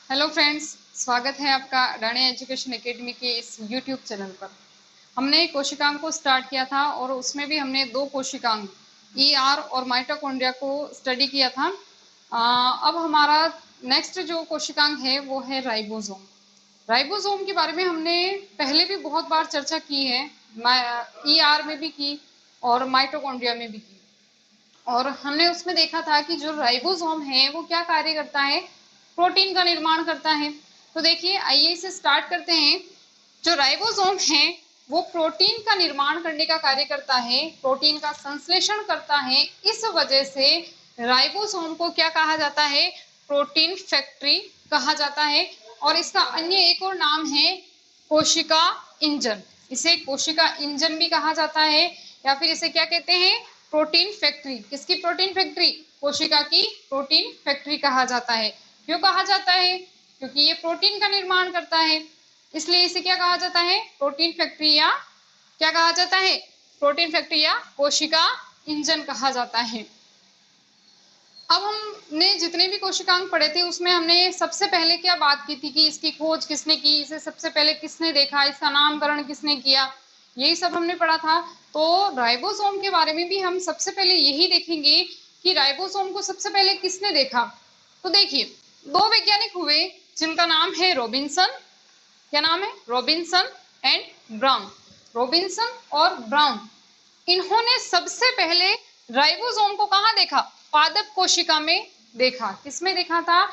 Hello friends, स्वागत है आपका रानी एजुकेशन एकेडमी के इस यूट्यूब चैनल पर। हमने कोशिकांग को स्टार्ट किया था और उसमें भी हमने दो कोशिकांग ईआर और माइटोकॉन्ड्रिया को स्टडी किया था। अब हमारा नेक्स्ट जो कोशिकांग है वो है राइबोसोम। राइबोसोम के बारे में हमने पहले भी बहुत बार चर्चा की है, ईआर में भी की और माइटोकॉन्ड्रिया में भी की। और हमने उसमें देखा था कि जो राइबोसोम है वो क्या कार्य करता है, प्रोटीन का निर्माण करता है। तो देखिए, आइए इसे स्टार्ट करते हैं। जो राइबोसोम है वो प्रोटीन का निर्माण करने का कार्य करता है, प्रोटीन का संश्लेषण करता है। इस वजह से राइबोसोम को क्या कहा जाता है, प्रोटीन फैक्ट्री कहा जाता है। और इसका अन्य एक और नाम है कोशिका इंजन। इसे कोशिका इंजन भी कहा जाता है, या फिर इसे क्या कहते हैं, प्रोटीन फैक्ट्री। किसकी प्रोटीन फैक्ट्री? कोशिका की प्रोटीन फैक्ट्री कहा जाता है। क्यों कहा जाता है? क्योंकि ये प्रोटीन का निर्माण करता है, इसलिए इसे क्या कहा जाता है, प्रोटीन फैक्ट्री, या क्या कहा जाता है, प्रोटीन फैक्ट्री या कोशिका इंजन कहा जाता है। अब हमने जितने भी कोशिकांग पढ़े थे उसमें हमने सबसे पहले क्या बात की थी कि इसकी खोज किसने की, इसे सबसे पहले किसने देखा, इसका नामकरण किसने किया, यही सब हमने पढ़ा था। तो राइबोसोम के बारे में भी हम सबसे पहले यही देखेंगे कि राइबोसोम को सबसे पहले किसने देखा। तो देखिए, दो वैज्ञानिक हुए जिनका नाम है रॉबिन्सन। क्या नाम है? Robinson and brown. रॉबिन्सन और ब्राउन, इन्होंने सबसे पहले राइबोसोम को कहाँ देखा? पादप कोशिका में देखा। किसमें देखा था?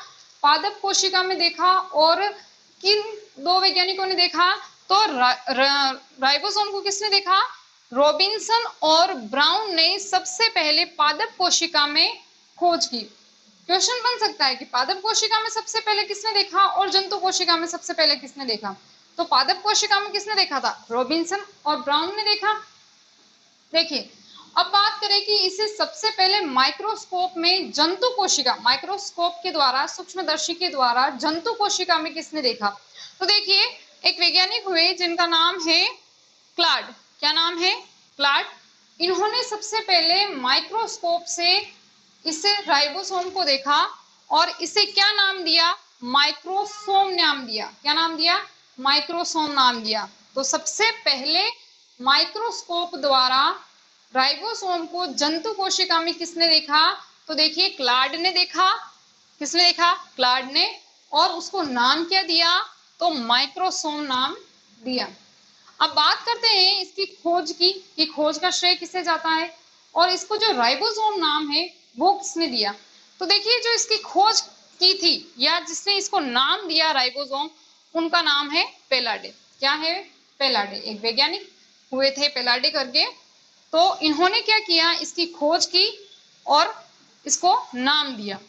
पादप कोशिका में देखा। और किन दो वैज्ञानिकों ने देखा? तो राइबोसोम को किसने देखा? रॉबिन्सन और ब्राउन ने सबसे पहले पादप कोशिका में खोज की। क्वेश्चन बन सकता है कि पादप कोशिका में सबसे पहले किसने देखा और जंतु कोशिका में सबसे पहले किसने देखा? तो पादप कोशिका में किसने देखा था? रॉबिन्सन और ब्राउन ने देखा। देखिए, अब बात करें कि इसे सबसे पहले माइक्रोस्कोप में जंतु कोशिका, माइक्रोस्कोप के द्वारा, सूक्ष्मदर्शी के द्वारा जंतु कोशिका में किसने देखा? तो देखिए, एक वैज्ञानिक हुए जिनका नाम है क्लाड। क्या नाम है? क्लाड। इन्होंने सबसे पहले माइक्रोस्कोप से इस राइबोसोम को देखा और इसे क्या नाम दिया? माइक्रोसोम नाम दिया। क्या नाम दिया? माइक्रोसोम नाम दिया। तो सबसे पहले माइक्रोस्कोप द्वारा राइबोसोम को जंतु कोशिका में किसने देखा? तो देखिए, क्लाड ने देखा। किसने देखा? क्लाड ने। और उसको नाम क्या दिया? तो माइक्रोसोम नाम दिया। अब बात करते हैं इसकी खोज की, कि खोज का श्रेय किसे जाता है और इसको जो राइबोसोम नाम है वो किसने दिया। तो देखिए, जो इसकी खोज की थी या जिसने इसको नाम दिया राइबोसोम, उनका नाम है पेलाडे। क्या है? पेलाडे। एक वैज्ञानिक हुए थे पेलाडे करके। तो इन्होंने क्या किया, इसकी खोज की और इसको नाम दिया।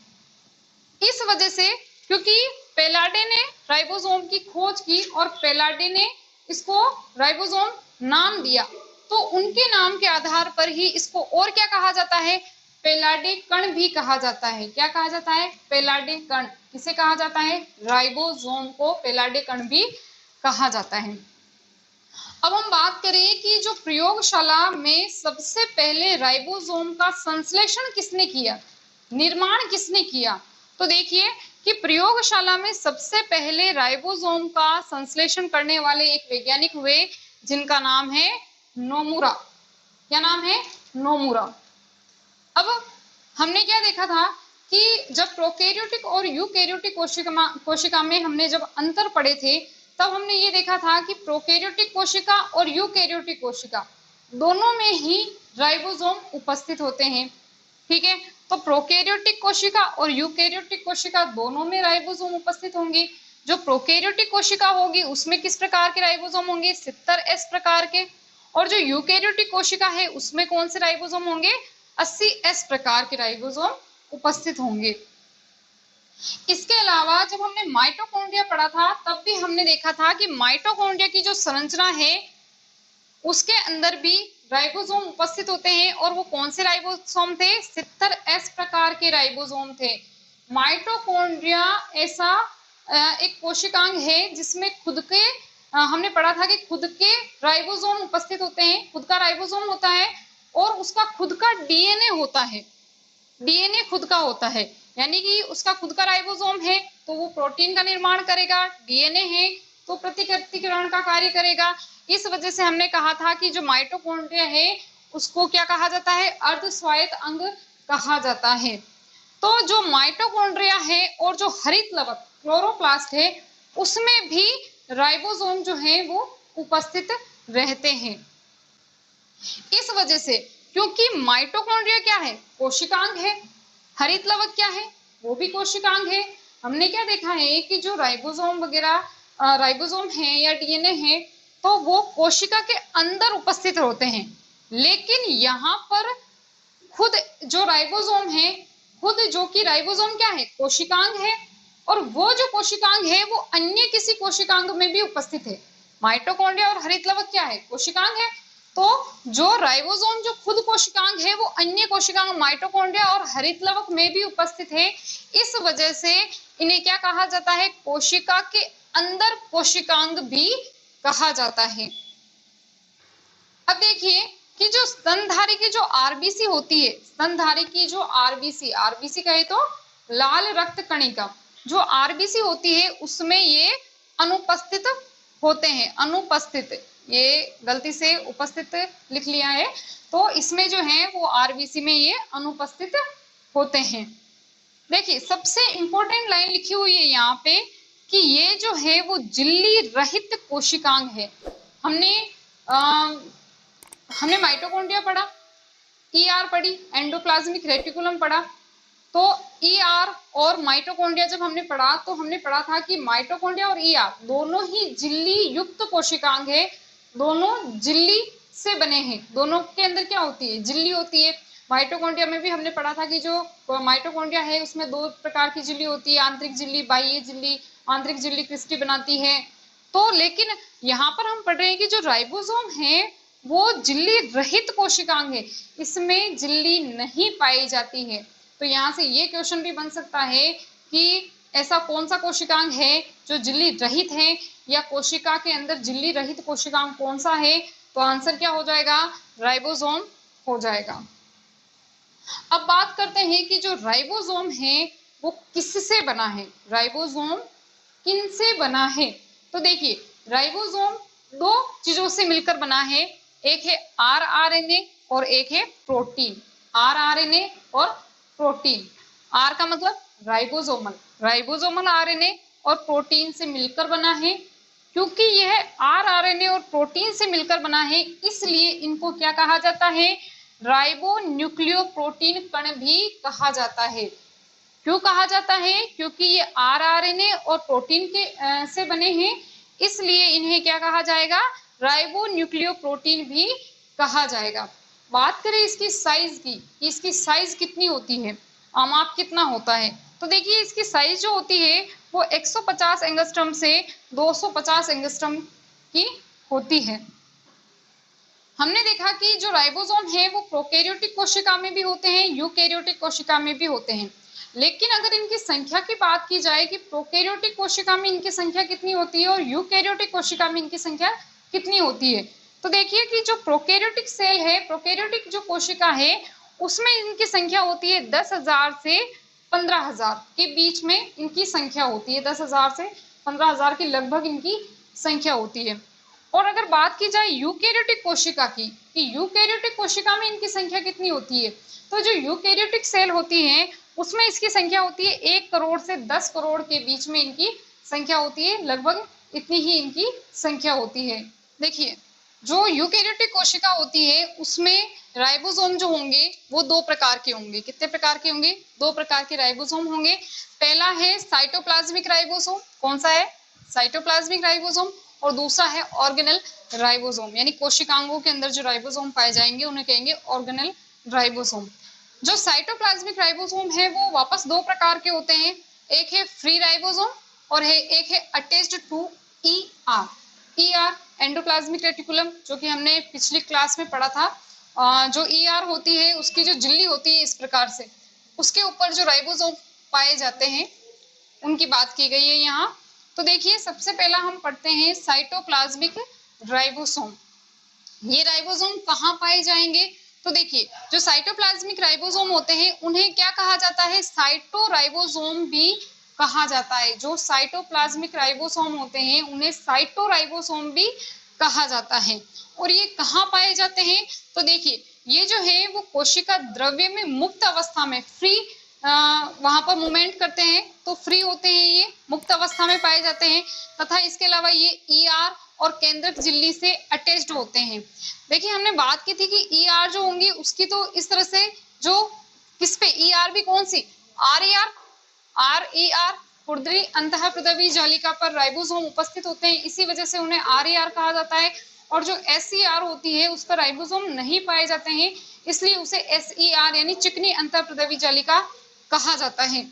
इस वजह से, क्योंकि पेलाडे ने राइबोसोम की खोज की और पेलाडे ने इसको राइबोसोम नाम दिया, तो उनके नाम के आधार पर ही इसको और क्या कहा जाता है? पेलाडे कण भी कहा जाता है। क्या कहा जाता है? पेलाडे कण। किसे कहा जाता है? राइबोसोम को पेलाडे कण भी कहा जाता है। अब हम बात करें कि जो प्रयोगशाला में सबसे पहले राइबोसोम का संश्लेषण किसने किया, निर्माण किसने किया। तो देखिए कि प्रयोगशाला में सबसे पहले राइबोसोम का संश्लेषण करने वाले एक वैज्ञानिक हुए जिनका नाम है नोमुरा। क्या नाम है? नोमुरा। अब हमने क्या देखा था कि जब प्रोकैरियोटिक और यूकैरियोटिक कोशिका में हमने जब अंतर पढ़े थे, तब हमने ये देखा था कि प्रोकैरियोटिक कोशिका और यूकैरियोटिक कोशिका दोनों में ही राइबोसोम उपस्थित होते हैं। ठीक है, तो प्रोकैरियोटिक कोशिका और यूकैरियोटिक कोशिका दोनों में राइबोसोम उपस्थित होंगे। जो प्रोकैरियोटिक कोशिका होगी उसमें किस प्रकार के राइबोसोम होंगे? 70S प्रकार के। और जो यूकैरियोटिक कोशिका है उसमें कौन से राइबोसोम होंगे? 80S प्रकार के राइबोसोम उपस्थित होंगे। इसके अलावा जब हमने माइटोकॉन्ड्रिया पढ़ा था तब भी हमने देखा था कि माइटोकॉन्ड्रिया की जो संरचना है उसके अंदर भी राइबोसोम उपस्थित होते हैं। और वो कौन से राइबोसोम थे? 70S प्रकार के राइबोसोम थे। माइटोकॉन्ड्रिया ऐसा एक कोशिकांग है जिसमें खुद के हमने पढ़ा था कि खुद के राइबोसोम उपस्थित होते हैं, खुद का राइबोसोम होता है और उसका खुद का डीएनए होता है। डीएनए खुद का होता है, यानी कि उसका खुद का राइबोसोम है तो वो प्रोटीन का निर्माण करेगा, डीएनए है तो प्रतिकृतिकरण का कार्य करेगा। इस वजह से हमने कहा था कि जो माइटोकॉन्ड्रिया है उसको क्या कहा जाता है, अर्ध स्वायत्त अंग कहा जाता है। तो जो माइटोकॉन्ड्रिया है और जो हरित लवक क्लोरोप्लास्ट है उसमें भी राइबोसोम जो है वो उपस्थित रहते हैं। इस वजह से, क्योंकि माइटोकॉन्ड्रिया क्या है, कोशिकांग है, हरित लवक क्या है, वो भी कोशिकांग है। हमने क्या देखा है कि जो राइबोसोम वगैरह राइबोसोम है या डीएनए है तो वो कोशिका के अंदर उपस्थित होते हैं, लेकिन यहाँ पर खुद जो राइबोसोम है, खुद जो कि राइबोसोम क्या है, कोशिकांग है, और वो जो कोशिकांग है वो अन्य किसी कोशिकांग में भी उपस्थित है। माइटोकॉन्ड्रिया और हरित लवक क्या है, कोशिकांग है। तो जो राइबोसोम जो खुद कोशिकांग है वो अन्य कोशिकांग माइटोकॉन्ड्रिया और हरित लवक में भी उपस्थित है। इस वजह से इन्हें क्या कहा जाता है, कोशिका के अंदर कोशिकांग भी कहा जाता है। अब देखिए कि जो स्तनधारी की जो आरबीसी होती है, स्तनधारी की जो आरबीसी, आरबीसी कहे तो लाल रक्त कणिका, जो आरबीसी होती है उसमें ये अनुपस्थित होते हैं, अनुपस्थित, ये गलती से उपस्थित लिख लिया है, तो इसमें जो है वो आरबीसी में ये अनुपस्थित होते हैं। देखिए सबसे इंपॉर्टेंट लाइन लिखी हुई है यहाँ पे कि ये जो है वो झिल्ली रहित कोशिकांग है। हमने माइटोकॉन्ड्रिया पढ़ा, ईआर पढ़ी, एंडोप्लाज्मिक रेटिकुलम पढ़ा। तो ईआर और माइटोकॉन्ड्रिया जब हमने पढ़ा तो हमने पढ़ा था कि माइटोकॉन्ड्रिया और ईआर दोनों ही झिल्ली युक्त कोशिकांग है, दोनों झिल्ली से बने हैं। दोनों के अंदर क्या होती है, झिल्ली होती है। माइटोकॉन्ड्रिया में भी हमने पढ़ा था कि जो माइटोकॉन्ड्रिया है उसमें दो प्रकार की झिल्ली होती है, आंतरिक झिल्ली, बाह्य झिल्ली। आंतरिक झिल्ली क्रिस्टी बनाती है। तो लेकिन यहाँ पर हम पढ़ रहे हैं कि जो राइबोसोम है वो झिल्ली रहित कोशिकांग है, इसमें झिल्ली नहीं पाई जाती है। तो यहाँ से ये क्वेश्चन भी बन सकता है कि ऐसा कौन सा कोशिकांग है जो झिल्ली रहित है, या कोशिका के अंदर झिल्ली रहित कोशिकांग कौन सा है। तो आंसर क्या हो जाएगा, राइबोसोम हो जाएगा। अब बात करते हैं कि जो राइबोसोम है वो किससे बना है, राइबोसोम किनसे बना है। तो देखिए राइबोसोम दो चीजों से मिलकर बना है, एक है आरआरएनए और एक है प्रोटीन। आरआरएनए और प्रोटीन, आर का मतलब राइबोसोमल, राइबोसोमल आरएनए और प्रोटीन से मिलकर बना है। क्योंकि यह आरआरएनए और प्रोटीन से मिलकर बना है इसलिए इनको क्या कहा जाता है, राइबो न्यूक्लियोप्रोटीन कण भी कहा जाता है। क्यों कहा जाता है, क्योंकि ये आरआरएनए और प्रोटीन के से बने हैं, इसलिए इन्हें क्या कहा जाएगा, राइबो न्यूक्लियोप्रोटीन भी कहा जाएगा। बात करें इसकी साइज की, इसकी साइज कितनी होती है, माप कितना होता है। तो देखिए इसकी साइज जो होती है वो 150 एंगस्ट्रम से 250 एंगस्ट्रम की होती है। हमने देखा कि जो राइबोसोम है वो प्रोकैरियोटिक कोशिका में भी होते हैं, यूकैरियोटिक कोशिका में भी होते हैं। लेकिन अगर इनकी संख्या की बात की जाए कि प्रोकैरियोटिक कोशिका में इनकी संख्या कितनी होती है और यूकैरियोटिक कोशिका में इनकी संख्या कितनी होती है, तो देखिए कि जो प्रोकैरियोटिक सेल है, प्रोकैरियोटिक जो कोशिका है उसमें इनकी संख्या होती है 10,000 से 15,000 के बीच में इनकी संख्या होती है, 10,000 से 15,000 के लगभग इनकी संख्या होती है। और अगर बात की जाए यूकैरियोटिक कोशिका की कि यूकैरियोटिक कोशिका में इनकी संख्या कितनी होती है, तो जो यूकैरियोटिक सेल होती है उसमें इसकी संख्या होती है 1 करोड़ से 10 करोड़ के बीच में इनकी संख्या होती है, लगभग इतनी ही इनकी संख्या होती है। देखिए जो यूकैरियोटिक कोशिका होती है उसमें राइबोसोम जो होंगे वो दो प्रकार के होंगे। कितने प्रकार के होंगे, दो प्रकार के राइबोसोम होंगे। पहला है साइटोप्लाज्मिक राइबोसोम, कौन सा है, साइटोप्लाज्मिक राइबोसोम, और दूसरा है ऑर्गेनल राइबोसोम, यानी कोशिकांगों के अंदर जो राइबोसोम पाए जाएंगे उन्हें कहेंगे ऑर्गेनल राइबोसोम। जो साइटोप्लाज्मिक राइबोसोम है वो वापस दो प्रकार के होते हैं, एक है फ्री राइबोसोम और एक है attached to ER. ER endoplasmic reticulum, जो कि हमने पिछली क्लास में पढ़ा था। जो ईआर होती है उसकी जो झिल्ली होती है इस प्रकार से, उसके ऊपर जो राइबोसोम पाए जाते हैं उनकी बात की गई है यहाँ। तो देखिए सबसे पहला हम पढ़ते हैं साइटोप्लाज्मिक राइबोसोम। ये राइबोसोम कहाँ पाए जाएंगे, तो देखिए जो साइटोप्लाज्मिक राइबोसोम होते हैं उन्हें क्या कहा जाता है, साइटोराइबोसोम भी कहा जाता है। जो साइटोप्लाज्मिक राइबोसोम होते हैं उन्हें साइटोराइबोसोम भी कहा जाता है। और ये कहाँ पाए जाते हैं? तो देखिए ये जो है वो कोशिका द्रव्य में मुक्त अवस्था में फ्री वहां पर मूवमेंट करते हैं, तो फ्री होते हैं, ये मुक्त अवस्था में पाए जाते हैं। तथा इसके अलावा ये ईआर और केंद्रक झिल्ली से अटैच्ड होते हैं। देखिए हमने बात की थी कि ईआर जो होंगी उसकी तो इस तरह से जो किस पे ईआर भी कौन सी आर खुरदरी अंतःप्रदवी जालिका पर राइबोसोम उपस्थित होते हैं, इसी वजह से उन्हें आर कहा जाता है। और जो एसईआर होती है उस पर राइबोसोम नहीं पाए जाते हैं, इसलिए उसे एसईआर यानी चिकनी अंतःप्रदवी जालिका कहा जाता है।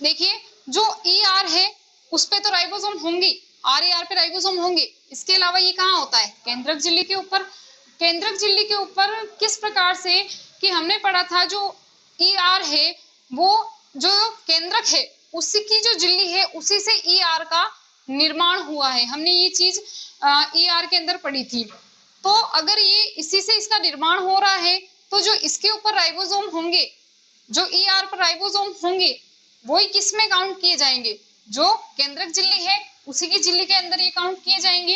देखिए जो ईआर है उस पे तो राइबोसोम होंगी, आर पे राइबोसोम होंगे। इसके अलावा ये कहाँ होता है? केंद्रक झिल्ली के ऊपर। केंद्रक झिल्ली के ऊपर किस प्रकार से कि हमने पढ़ा था जो ईआर है वो जो केंद्रक है उसी की जो झिल्ली है उसी से ईआर का निर्माण हुआ है। हमने ये चीज ईआर के अंदर पढ़ी थी। तो अगर ये इसी से इसका निर्माण हो रहा है तो जो इसके ऊपर राइबोसोम होंगे, जो ईआर पर राइबोसोम होंगे वही किस में काउंट किए जाएंगे? जो केंद्रक झिल्ली है उसी की झिल्ली के अंदर ये काउंट किए जाएंगे।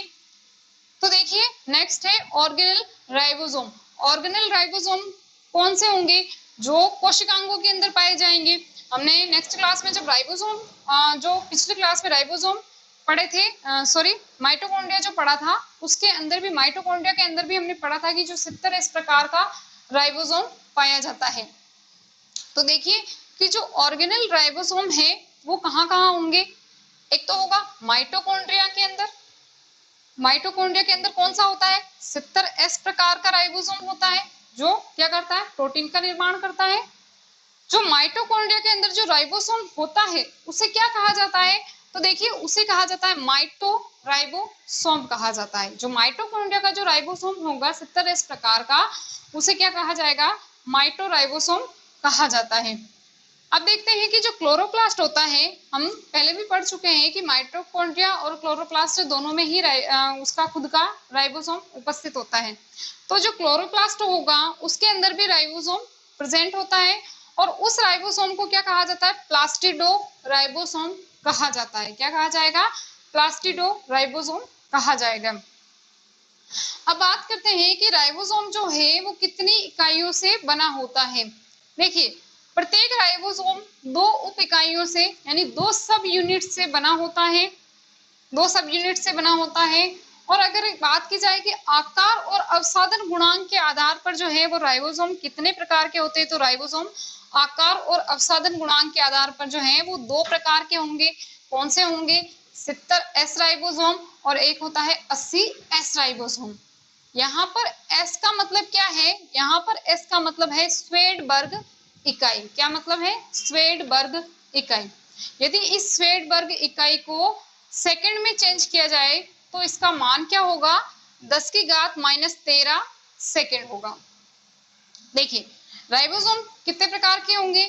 तो देखिए नेक्स्ट है ऑर्गेनल राइबोसोम। ऑर्गेनल राइबोसोम कौन से होंगे? जो कोशिकांगों के अंदर पाए जाएंगे। हमने नेक्स्ट क्लास में जब राइबोसोम जो पिछले क्लास में राइबोसोम पढ़े थे, सॉरी माइटोकॉन्ड्रिया जो पढ़ा था उसके अंदर भी, माइटोकॉन्ड्रिया के अंदर भी हमने पढ़ा था कि जो 70 इस प्रकार का राइबोसोम पाया जाता है। तो देखिए कि जो ऑर्गेनल राइबोसोम है वो कहाँ कहाँ होंगे? एक तो होगा माइटोकॉन्ड्रिया के अंदर। माइटोकॉन्ड्रिया के अंदर कौन सा होता है? 70S प्रकार का राइबोसोम होता है जो क्या करता है? प्रोटीन का निर्माण करता है। जो माइटोकॉन्ड्रिया के अंदर जो राइबोसोम होता है उसे क्या कहा जाता है? तो देखिए उसे कहा जाता है माइटोराइबोसोम कहा जाता है। जो माइटोकॉन्ड्रिया का जो राइबोसोम होगा 70S प्रकार का उसे क्या कहा जाएगा? माइटोराइबोसोम कहा जाता है। अब देखते हैं कि जो क्लोरोप्लास्ट होता है, हम पहले भी पढ़ चुके हैं कि माइटोकॉन्ड्रिया और क्लोरोप्लास्ट दोनों में ही उसका खुद का राइबोसोम उपस्थित होता है। तो जो क्लोरोप्लास्ट होगा उसके अंदर भी राइबोसोम प्रेजेंट होता है और उस राइबोसोम को क्या कहा जाता है? प्लास्टिडो राइबोसोम कहा जाता है। क्या कहा जाएगा? प्लास्टिडो राइबोसोम कहा जाएगा। अब बात करते हैं कि राइबोसोम जो है वो कितनी इकाइयों से बना होता है। देखिए प्रत्येक राइबोसोम 2 उप इकाइयों से यानी 2 सब यूनिट से बना होता है। 2 सब यूनिट से बना होता है। और अगर बात की जाए कि आकार और अवसादन गुणांक के आधार पर जो है वो राइबोसोम कितने प्रकार के होते हैं, तो राइबोसोम आकार और अवसादन गुणांक के आधार पर जो है वो 2 प्रकार के होंगे। कौन से होंगे? 70S राइबोसोम और एक होता है 80S राइबोसोम। यहाँ पर S का मतलब क्या है? यहाँ पर S का मतलब है स्वेडबर्ग इकाई। क्या मतलब है? स्वेडबर्ग इकाई। यदि इस स्वेडबर्ग इकाई को सेकंड में चेंज किया जाए तो इसका मान क्या होगा? 10 की घात -13 सेकंड होगा। देखिए राइबोसोम कितने प्रकार के होंगे?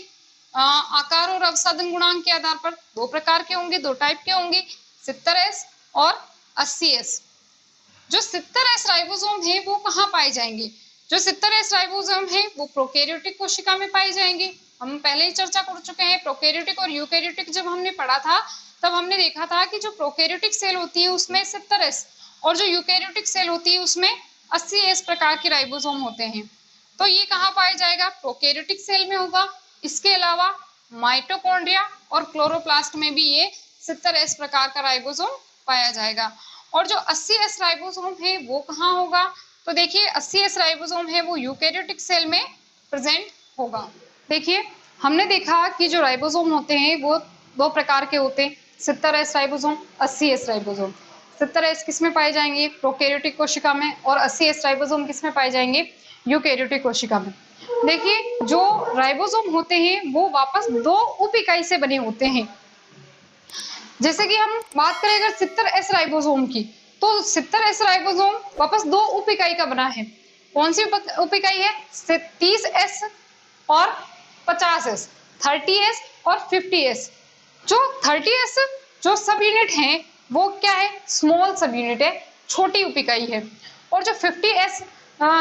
आकार और अवसादन गुणांक के आधार पर 2 प्रकार के होंगे, 2 टाइप के होंगे, 70S और 80S। जो 70S राइबोसोम है वो कहाँ पाए जाएंगे? जो 70S राइबोसोम है वो प्रोकैरियोटिक कोशिका में पाए जाएंगे। हम पहले ही चर्चा कर चुके हैं प्रोकैरियोटिक और यूकैरियोटिक। जब हमने पढ़ा था तब हमने देखा था कि जो प्रोकैरियोटिक सेल होती है उसमें 70S और जो यूकैरियोटिक सेल होती है उसमें 80S प्रकार के राइबोसोम होते हैं। तो ये कहाँ पाया जाएगा? प्रोकैरियोटिक सेल में होगा। इसके अलावा माइटोकॉन्ड्रिया और क्लोरोप्लास्ट में भी ये 70S प्रकार का राइबोसोम पाया जाएगा। और जो 80S राइबोसोम है वो कहाँ होगा? तो देखिए 80S राइबोसोम है वो यूकैरियोटिक सेल में प्रेजेंट होगा। देखिए हमने देखा कि जो राइबोसोम होते हैं वो 2 प्रकार के होते हैं, 70S ribosome, 80S ribosome. 70S किस में पाए जाएंगे? प्रोकैरियोटिक कोशिका में। और 80S राइबोसोम किस में पाए जाएंगे? यूकैरियोटिक कोशिका में। देखिए जो राइबोसोम होते हैं वो वापस 2 उप इकाई से बने होते हैं। जैसे कि हम बात करें अगर 70S राइबोसोम की, तो 70S राइबोसोम वापस 2 उप इकाई का बना है। कौन सी उप इकाई है? 30S और 50S, 30S और 50S। जो 30S जो सब यूनिट है वो क्या है? स्मॉल सब यूनिट है, छोटी उप इकाई है। और जो 50S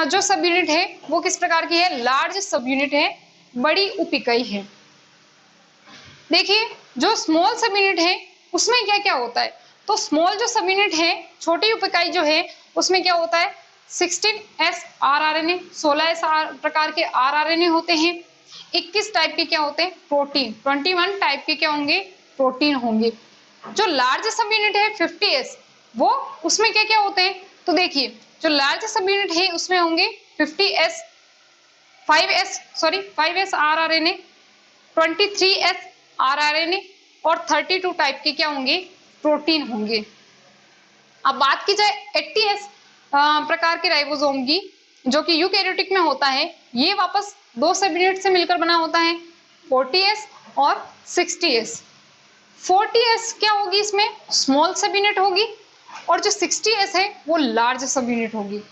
जो सब यूनिट है वो किस प्रकार की है? लार्ज सब यूनिट है, बड़ी उप इकाई है। देखिए जो स्मॉल सब यूनिट है उसमें क्या क्या होता है? तो स्मॉल जो सब यूनिट है, छोटी उप इकाई जो है, उसमें क्या होता है? 16s rRNA, 16s प्रकार के rRNA होते हैं। 21 टाइप के क्या होते हैं? प्रोटीन। 21 टाइप के क्या होंगे? प्रोटीन होंगे। जो लार्ज सब यूनिट है 50s, वो उसमें क्या क्या होते हैं? तो देखिए, जो लार्ज सब यूनिट है उसमें होंगे 50s 5s rRNA, 23s rRNA और 32 टाइप के क्या होंगे? प्रोटीन होंगे। अब बात की जाए 80s प्रकार के राइबोसोम की, जो कि यूकैरियोटिक में होता है, ये वापस दो सब यूनिट से मिलकर बना होता है, 40s और 60s। 40s क्या होगी? इसमें स्मॉल सब यूनिट होगी और जो 60s है वो लार्ज सब यूनिट होगी।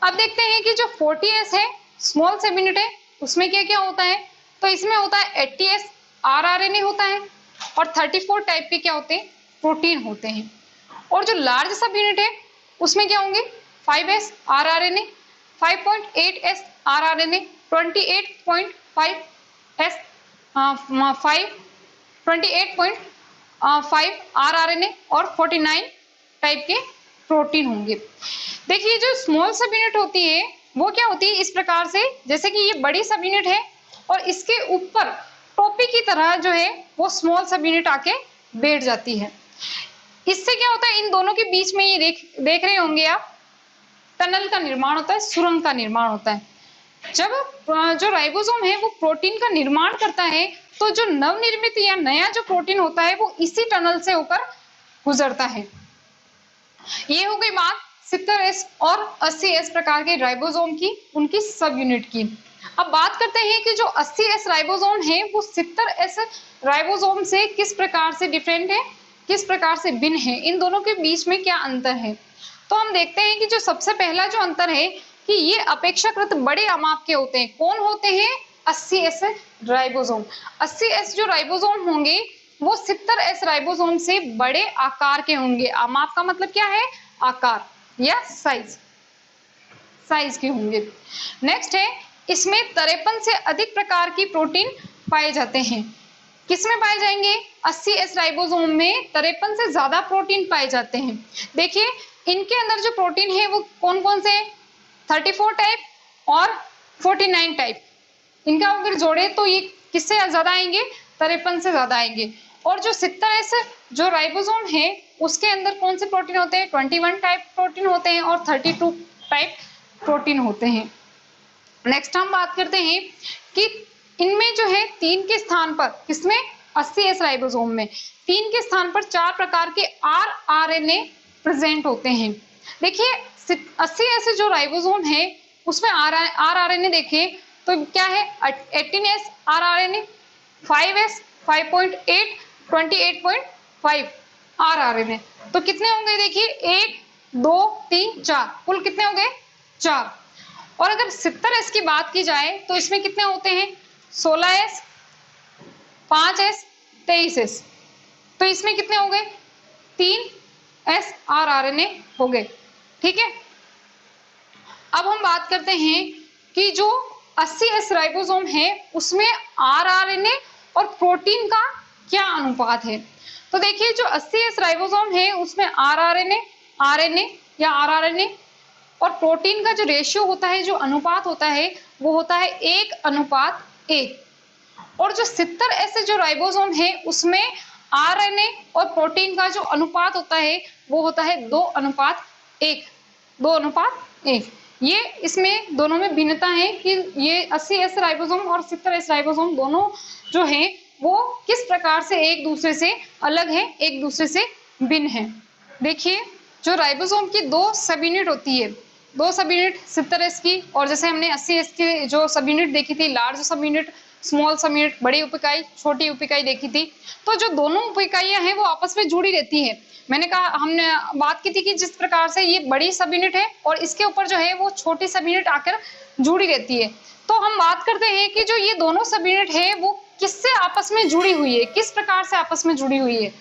अब देखते हैं कि जो 40s है, स्मॉल सब यूनिट है, उसमें क्या क्या होता है? तो इसमें होता है 80s rRNA होता है और 34 टाइप के क्या होते हैं? प्रोटीन होते हैं। और जो लार्ज सब यूनिट है उसमें क्या होंगे? 5s rRNA, 5.8s rRNA, 28.5s 28.5 rRNA और 49 टाइप के प्रोटीन होंगे। देखिए, जो स्मॉल सब यूनिट होती है वो क्या होती है? इस प्रकार से, जैसे कि ये बड़ी सब यूनिट है और इसके ऊपर टोपी की तरह जो है वो स्मॉल सब यूनिट आके बैठ जाती है। इससे क्या होता है? इन दोनों के बीच में ये देख रहे होंगे आप, टनल का निर्माण होता है, सुरंग का निर्माण होता है। जब जो राइबोसोम है वो प्रोटीन का निर्माण करता है, तो जो नवनिर्मित या नया जो प्रोटीन होता है वो इसी टनल से होकर गुजरता है। ये हो गई बात 70s और 80s प्रकार के राइबोसोम की, उनकी सब यूनिट की। अब बात करते हैं कि जो 80s राइबोसोम है वो 70s राइबोसोम से किस प्रकार से डिफरेंट है, किस प्रकार से भिन्न है, इन दोनों के बीच में क्या अंतर है। तो हम देखते हैं कि जो सबसे पहला जो अंतर है कि ये अपेक्षाकृत बड़े आमाप के होते हैं। कौन होते हैं? 80s ribosome. 80s जो राइबोसोम होंगे वो 70s राइबोसोम से बड़े आकार के होंगे। आमाप का मतलब क्या है? आकार या साइज के होंगे। नेक्स्ट है, इसमें 53 से अधिक प्रकार की प्रोटीन पाए जाते हैं। किसमें पाए जाएंगे? 80s राइबोसोम में 53 से ज्यादा प्रोटीन पाए जाते हैं। देखिए, इनके अंदर जो प्रोटीन है वो कौन कौन से? 34 टाइप और 49 टाइप। इनका अगर जोड़े तो ये किससे ज्यादा आएंगे? 53 से ज्यादा आएंगे। और जो 70s जो राइबोसोम है उसके अंदर कौन से प्रोटीन होते हैं? 21 टाइप प्रोटीन होते हैं और 32 टाइप प्रोटीन होते हैं। नेक्स्ट हम बात करते हैं कि इनमें जो है 3 के स्थान पर, किसमें? 80s राइबोसोम में 3 के स्थान पर 4 प्रकार के rRNA प्रेजेंट होते हैं। देखिए, 80s जो राइबोसोम है उसमें rRNA देखिए तो क्या है? 18s rRNA, 5s 5.8, 28.5 rRNA। तो कितने होंगे? देखिए 1 2 3 4, कुल कितने हो गए? 4। और अगर 70s की बात की जाए तो इसमें कितने होते हैं? 16s, 5s, 23s। तो इसमें कितने हो गए? 3s rRNA हो गए। ठीक है। अब हम बात करते हैं कि जो 80s राइबोसोम है उसमें rRNA और प्रोटीन का क्या अनुपात है। तो देखिए, जो 80s राइबोसोम है उसमें rRNA, RNA या rRNA और प्रोटीन का जो रेशियो होता है, जो अनुपात होता है, वो होता है 1:1। और जो 70s जो राइबोसोम है उसमें RNA और प्रोटीन का जो अनुपात होता है वो होता है 2:1, 2:1। ये इसमें दोनों में भिन्नता है कि ये 80s राइबोसोम और 70s राइबोसोम दोनों जो है वो किस प्रकार से एक दूसरे से अलग है, एक दूसरे से भिन्न है। देखिए, जो राइबोसोम की 2 सब यूनिट होती है, 2 सब यूनिट 70s की, और जैसे हमने 80s की जो सब यूनिट देखी थी, लार्ज सब यूनिट, स्मॉल सब यूनिट, बड़ी उप इकाई, छोटी उप इकाई देखी थी। तो जो दोनों उप इकाइयां हैं वो आपस में जुड़ी रहती है। मैंने कहा, हमने बात की थी कि जिस प्रकार से ये बड़ी सब यूनिट है और इसके ऊपर जो है वो छोटी सब यूनिट आकर जुड़ी रहती है। तो हम बात करते हैं कि जो ये दोनों सब यूनिट है वो किससे आपस में जुड़ी हुई है, किस प्रकार से आपस में जुड़ी हुई है।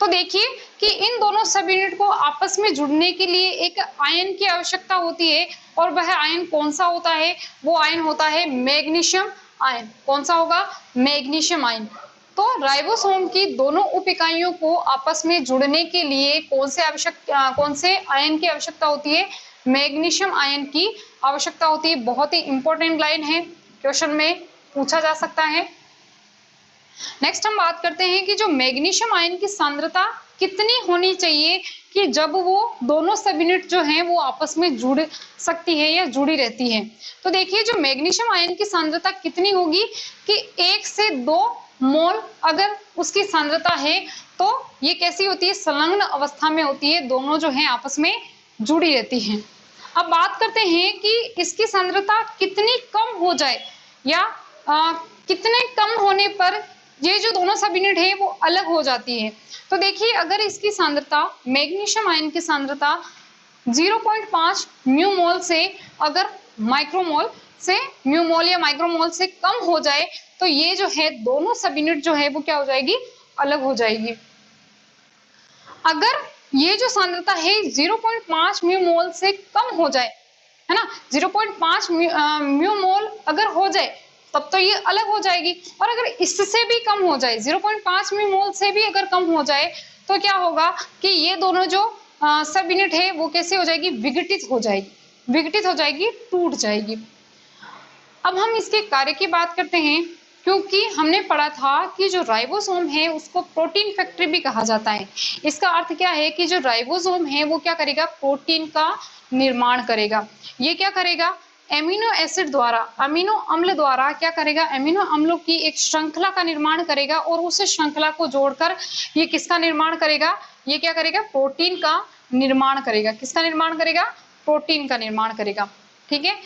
तो देखिए कि इन दोनों सब यूनिट को आपस में जुड़ने के लिए एक आयन की आवश्यकता होती है, और वह आयन कौन सा होता है? वो आयन होता है मैग्नीशियम आयन। कौन सा होगा? Magnesium ion. तो राइबोसोम की दोनों उप इकाइयों को आपस में जुड़ने के लिए कौन से आयन की आवश्यकता होती है? मैग्नीशियम आयन की आवश्यकता होती है। बहुत ही इंपॉर्टेंट लाइन है, क्वेश्चन में पूछा जा सकता है। नेक्स्ट हम बात करते हैं कि जो मैग्नीशियम आयन की सांद्रता कितनी होनी चाहिए कि जब वो दोनों सब यूनिट जो हैं वो आपस में जुड़ सकती है या जुड़ी रहती है। तो देखिए जो मैग्नीशियम आयन की सांद्रता कितनी होगी कि 1 से 2 मोल अगर उसकी सांद्रता है तो ये कैसी होती है? संलग्न अवस्था में होती है, दोनों जो है आपस में जुड़ी रहती हैं। अब बात करते हैं कि इसकी सांद्रता कितनी कम हो जाए या कितने कम होने पर ये जो दोनों सब यूनिट है वो अलग हो जाती है। तो देखिए अगर इसकी सांद्रता, मैग्नीशियम आयन की सांद्रता 0.5 म्यू मोल से अगर माइक्रोमोल से म्यू मोल या माइक्रोमोल से कम हो जाए तो ये जो है दोनों सब यूनिट जो है वो क्या हो जाएगी? अलग हो जाएगी। अगर ये जो सांद्रता है 0.5 म्यू मोल से कम हो जाए, है ना, 0.5 म्यू मोल अगर हो जाए तब तो ये अलग हो जाएगी। और अगर इससे भी कम हो जाए, 0.5 म्यू मोल से भी अगर कम हो जाए तो क्या होगा कि ये दोनों जो सब यूनिट है वो कैसे हो जाएगी? विघटित हो जाएगी, विघटित हो जाएगी, टूट जाएगी। अब हम इसके कार्य की बात करते हैं, क्योंकि हमने पढ़ा था कि जो राइबोसोम है उसको प्रोटीन फैक्ट्री भी कहा जाता है। इसका अर्थ क्या है कि जो राइबोसोम है वो क्या करेगा? प्रोटीन का निर्माण करेगा। ये क्या करेगा? एमिनो एसिड द्वारा, अमीनो अम्ल द्वारा क्या करेगा? एमिनो अम्लों की एक श्रृंखला का निर्माण करेगा और उस श्रृंखला को जोड़कर ये किसका निर्माण करेगा? ये क्या करेगा? प्रोटीन का निर्माण करेगा। किसका निर्माण करेगा? प्रोटीन का निर्माण करेगा। ठीक है।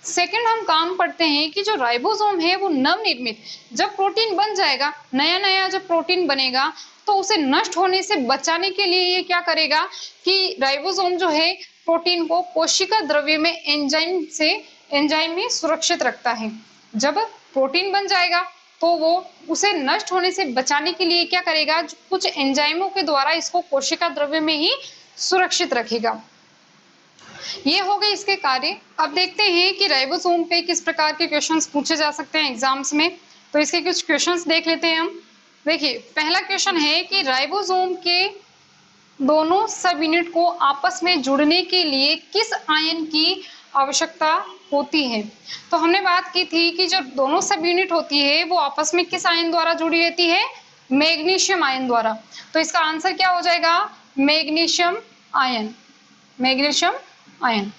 सेकंड हम काम पढ़ते हैं कि जो राइबोसोम है वो नवनिर्मित, जब प्रोटीन बन जाएगा, नया नया जब प्रोटीन बनेगा तो उसे नष्ट होने से बचाने के लिए ये क्या करेगा कि राइबोसोम जो है प्रोटीन को कोशिका द्रव्य में एंजाइम में सुरक्षित रखता है। जब प्रोटीन बन जाएगा तो वो उसे नष्ट होने से बचाने के लिए क्या करेगा? कुछ एंजाइमों के द्वारा इसको कोशिका द्रव्य में ही सुरक्षित रखेगा। ये हो गए इसके कार्य। अब देखते हैं कि राइबोसोम पे किस प्रकार के क्वेश्चंस पूछे जा सकते हैं एग्जाम्स में। तो इसके कुछ क्वेश्चंस देख लेते हैं हम। देखिए पहला क्वेश्चन है कि राइबोसोम के दोनों सब यूनिट को आपस में जुड़ने के लिए किस आयन की आवश्यकता होती है? तो हमने बात की थी कि जो दोनों सब यूनिट होती है वो आपस में किस आयन द्वारा जुड़ी रहती है? मैग्नीशियम आयन द्वारा। तो इसका आंसर क्या हो जाएगा? Magnesium ion, magnesium ion.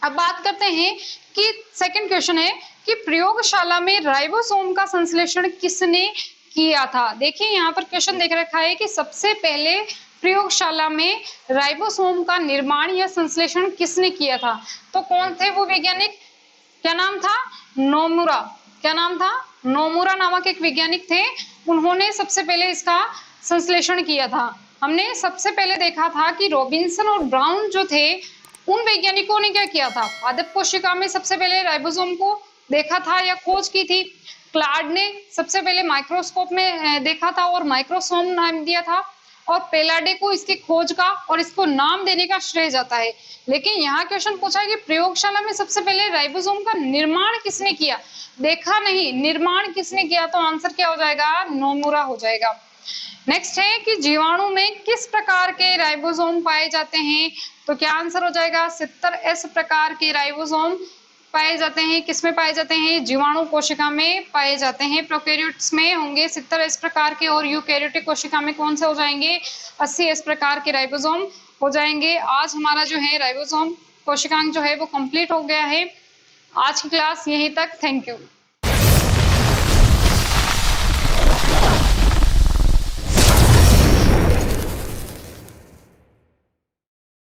अब बात करते हैं कि सेकंड क्वेश्चन है कि प्रयोगशाला में राइबोसोम का संश्लेषण किसने किया था? देखिए यहाँ पर क्वेश्चन देख रखा है कि सबसे पहले प्रयोगशाला में राइबोसोम का निर्माण या संश्लेषण किसने किया था? तो कौन थे वो वैज्ञानिक? क्या नाम था? नोमुरा। क्या नाम था? नोमुरा नामक एक वैज्ञानिक थे। उन्होंने सबसे पहले इसका संश्लेषण किया था। हमने सबसे पहले देखा था कि रॉबिन्सन और ब्राउन जो थे उन वैज्ञानिकों ने क्या किया था? पादप कोशिका में सबसे पहले राइबोसोम को देखा था या खोज की थी। क्लार्ड ने सबसे पहले माइक्रोस्कोप में देखा था और माइक्रोसोम नाम दिया था। और पेलाडे को इसकी खोज का और इसको नाम देने का श्रेय जाता है। लेकिन यहाँ क्वेश्चन पूछा है कि प्रयोगशाला में सबसे पहले राइबोसोम का निर्माण किसने किया? देखा नहीं, निर्माण किसने किया? तो आंसर क्या हो जाएगा? नोमुरा हो जाएगा। नेक्स्ट है कि जीवाणु में किस प्रकार के राइबोसोम पाए जाते हैं? तो क्या आंसर हो जाएगा? 70S प्रकार के राइबोसोम पाए जाते हैं। किसमें पाए जाते हैं? जीवाणु कोशिका में पाए जाते हैं। प्रोकैरियोट्स में होंगे 70S प्रकार के और यूकैरियोटिक कोशिका में कौन से हो जाएंगे? 80S प्रकार के राइबोसोम हो जाएंगे। आज हमारा जो है राइबोसोम कोशिकांग जो है वो कंप्लीट हो गया है। आज की क्लास यहीं तक। Thank you.